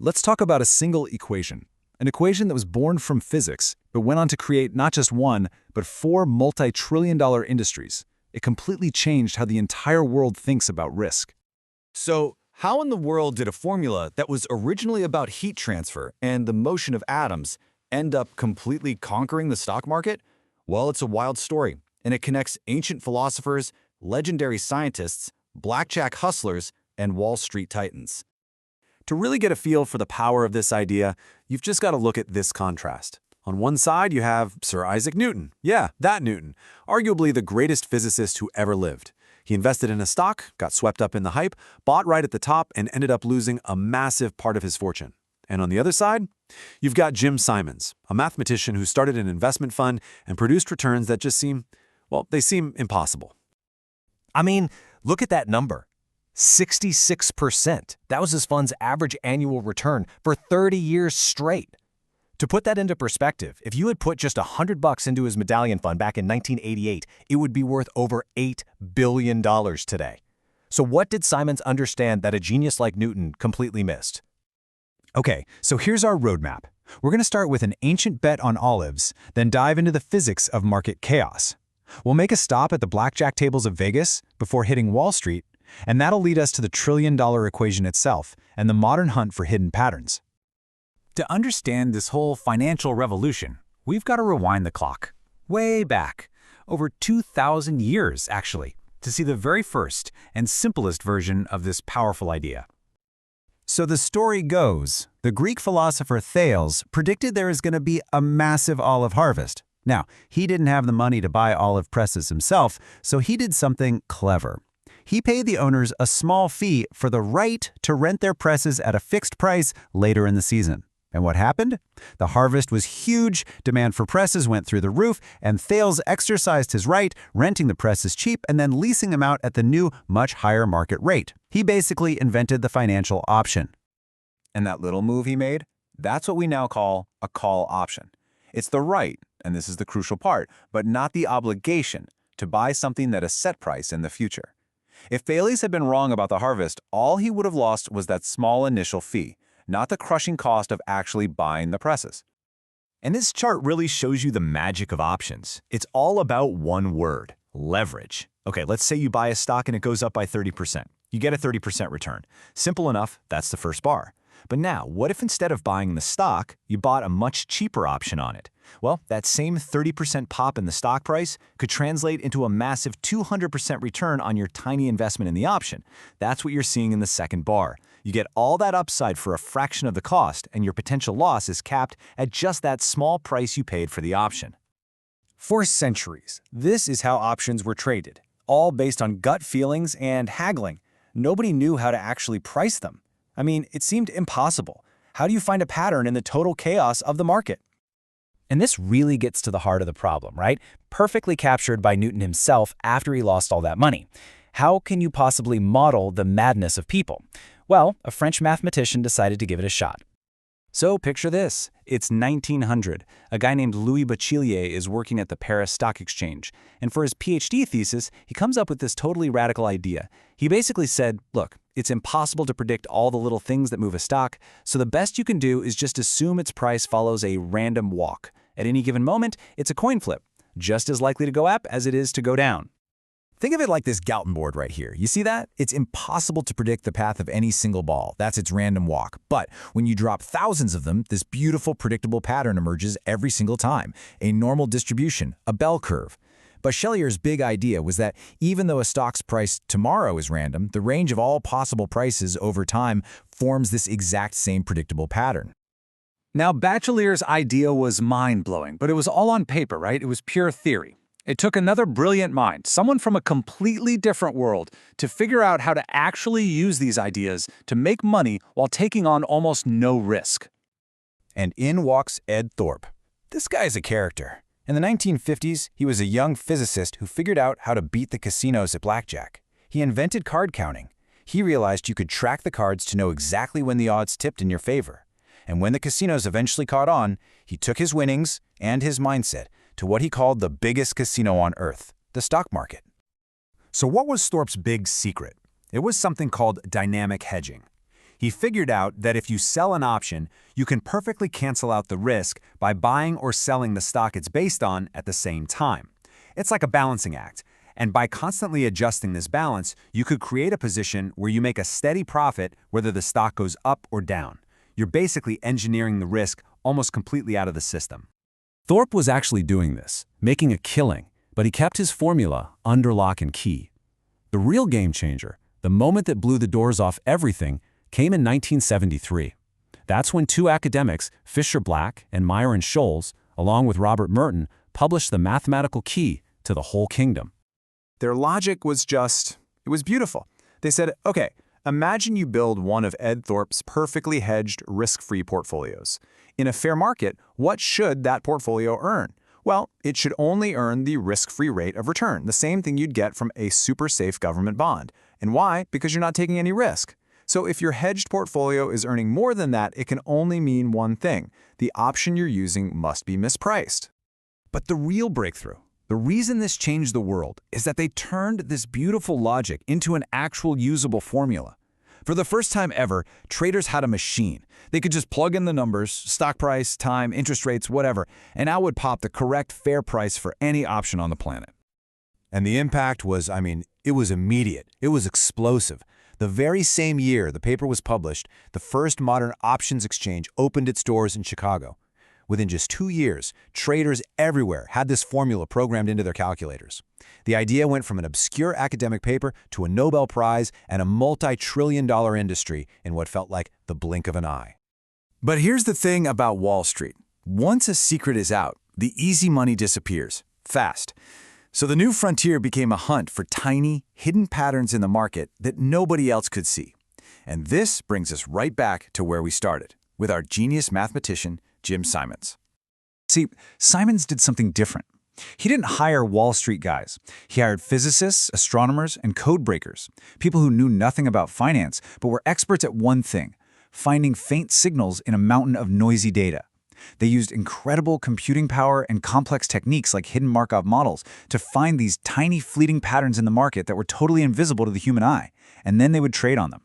Let's talk about a single equation, an equation that was born from physics, but went on to create not just one, but four multi-trillion-dollar industries. It completely changed how the entire world thinks about risk. So, how in the world did a formula that was originally about heat transfer and the motion of atoms end up completely conquering the stock market? Well, it's a wild story, and it connects ancient philosophers, legendary scientists, blackjack hustlers, and Wall Street titans. To really get a feel for the power of this idea, you've just got to look at this contrast. On one side, you have Sir Isaac Newton. Yeah, that Newton, arguably the greatest physicist who ever lived. He invested in a stock, got swept up in the hype, bought right at the top, and ended up losing a massive part of his fortune. And on the other side, you've got Jim Simons, a mathematician who started an investment fund and produced returns that just seem, well, they seem impossible. I mean, look at that number. 66%. That was his fund's average annual return for 30 years straight. To put that into perspective, if you had put just $100 into his medallion fund back in 1988, it would be worth over $8 billion today. So what did Simons understand that a genius like Newton completely missed? Okay, so here's our roadmap. We're going to start with an ancient bet on olives, then dive into the physics of market chaos. We'll make a stop at the blackjack tables of Vegas before hitting Wall Street, and that'll lead us to the trillion-dollar equation itself and the modern hunt for hidden patterns. To understand this whole financial revolution, we've got to rewind the clock. Way back, over 2,000 years actually, to see the very first and simplest version of this powerful idea. So the story goes, the Greek philosopher Thales predicted there is going to be a massive olive harvest. Now, he didn't have the money to buy olive presses himself, so he did something clever. He paid the owners a small fee for the right to rent their presses at a fixed price later in the season. And what happened? The harvest was huge, demand for presses went through the roof, and Thales exercised his right, renting the presses cheap and then leasing them out at the new, much higher market rate. He basically invented the financial option. And that little move he made, that's what we now call a call option. It's the right, and this is the crucial part, but not the obligation, to buy something at a set price in the future. If Thales had been wrong about the harvest, all he would have lost was that small initial fee, not the crushing cost of actually buying the presses. And this chart really shows you the magic of options. It's all about one word, leverage. Okay, let's say you buy a stock and it goes up by 30%. You get a 30% return. Simple enough, that's the first bar. But now, what if instead of buying the stock, you bought a much cheaper option on it? Well, that same 30% pop in the stock price could translate into a massive 200% return on your tiny investment in the option. That's what you're seeing in the second bar. You get all that upside for a fraction of the cost, and your potential loss is capped at just that small price you paid for the option. For centuries, this is how options were traded, all based on gut feelings and haggling. Nobody knew how to actually price them. I mean, it seemed impossible. How do you find a pattern in the total chaos of the market? And this really gets to the heart of the problem, right? Perfectly captured by Newton himself after he lost all that money. How can you possibly model the madness of people? Well, a French mathematician decided to give it a shot. So picture this. It's 1900. A guy named Louis Bachelier is working at the Paris Stock Exchange. And for his PhD thesis, he comes up with this totally radical idea. He basically said, look, it's impossible to predict all the little things that move a stock, so the best you can do is just assume its price follows a random walk. At any given moment, it's a coin flip, just as likely to go up as it is to go down. Think of it like this Galton board right here. You see that? It's impossible to predict the path of any single ball. That's its random walk. But when you drop thousands of them, this beautiful, predictable pattern emerges every single time. A normal distribution, a bell curve. Bachelier's big idea was that even though a stock's price tomorrow is random, the range of all possible prices over time forms this exact same predictable pattern. Now, Bachelier's idea was mind-blowing, but it was all on paper, right? It was pure theory. It took another brilliant mind, someone from a completely different world, to figure out how to actually use these ideas to make money while taking on almost no risk. And in walks Ed Thorpe. This guy's a character. In the 1950s, he was a young physicist who figured out how to beat the casinos at blackjack. He invented card counting. He realized you could track the cards to know exactly when the odds tipped in your favor. And when the casinos eventually caught on, he took his winnings and his mindset to what he called the biggest casino on earth, the stock market. So what was Thorpe's big secret? It was something called dynamic hedging. He figured out that if you sell an option, you can perfectly cancel out the risk by buying or selling the stock it's based on at the same time. It's like a balancing act, and by constantly adjusting this balance, you could create a position where you make a steady profit whether the stock goes up or down. You're basically engineering the risk almost completely out of the system. Thorpe was actually doing this, making a killing, but he kept his formula under lock and key. The real game changer, the moment that blew the doors off everything, came in 1973. That's when two academics, Fisher-Black and Myron Scholes, along with Robert Merton, published the mathematical key to the whole kingdom. Their logic was it was beautiful. They said, okay, imagine you build one of Ed Thorpe's perfectly hedged, risk-free portfolios. In a fair market, what should that portfolio earn? Well, it should only earn the risk-free rate of return, the same thing you'd get from a super safe government bond. And why? Because you're not taking any risk. So if your hedged portfolio is earning more than that, it can only mean one thing. The option you're using must be mispriced. But the real breakthrough, the reason this changed the world, is that they turned this beautiful logic into an actual usable formula. For the first time ever, traders had a machine. They could just plug in the numbers, stock price, time, interest rates, whatever, and out would pop the correct fair price for any option on the planet. And the impact was, it was immediate. It was explosive. The very same year the paper was published, the first modern options exchange opened its doors in Chicago. Within just 2 years, traders everywhere had this formula programmed into their calculators. The idea went from an obscure academic paper to a Nobel Prize and a multi-trillion-dollar industry in what felt like the blink of an eye. But here's the thing about Wall Street. Once a secret is out, the easy money disappears, fast. So the new frontier became a hunt for tiny, hidden patterns in the market that nobody else could see. And this brings us right back to where we started, with our genius mathematician, Jim Simons. See, Simons did something different. He didn't hire Wall Street guys. He hired physicists, astronomers, and code breakers, people who knew nothing about finance but were experts at one thing, finding faint signals in a mountain of noisy data. They used incredible computing power and complex techniques like hidden Markov models to find these tiny fleeting patterns in the market that were totally invisible to the human eye, and then they would trade on them.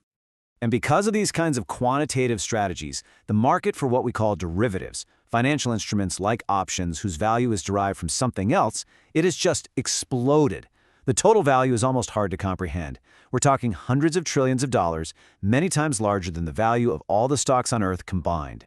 And because of these kinds of quantitative strategies, the market for what we call derivatives, financial instruments like options whose value is derived from something else, it has just exploded. The total value is almost hard to comprehend. We're talking hundreds of trillions of dollars, many times larger than the value of all the stocks on Earth combined.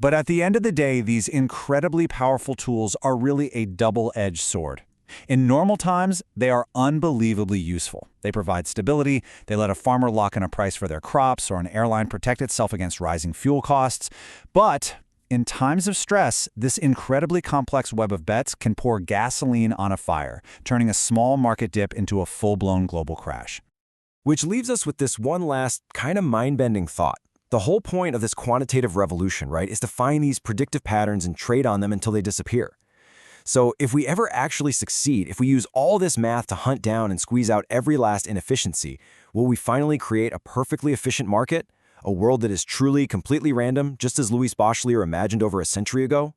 But at the end of the day, these incredibly powerful tools are really a double-edged sword. In normal times, they are unbelievably useful. They provide stability, they let a farmer lock in a price for their crops or an airline protect itself against rising fuel costs. But in times of stress, this incredibly complex web of bets can pour gasoline on a fire, turning a small market dip into a full-blown global crash. Which leaves us with this one last kind of mind-bending thought. The whole point of this quantitative revolution, right, is to find these predictive patterns and trade on them until they disappear. So if we ever actually succeed, if we use all this math to hunt down and squeeze out every last inefficiency, will we finally create a perfectly efficient market? A world that is truly, completely random, just as Louis Bachelier imagined over a century ago?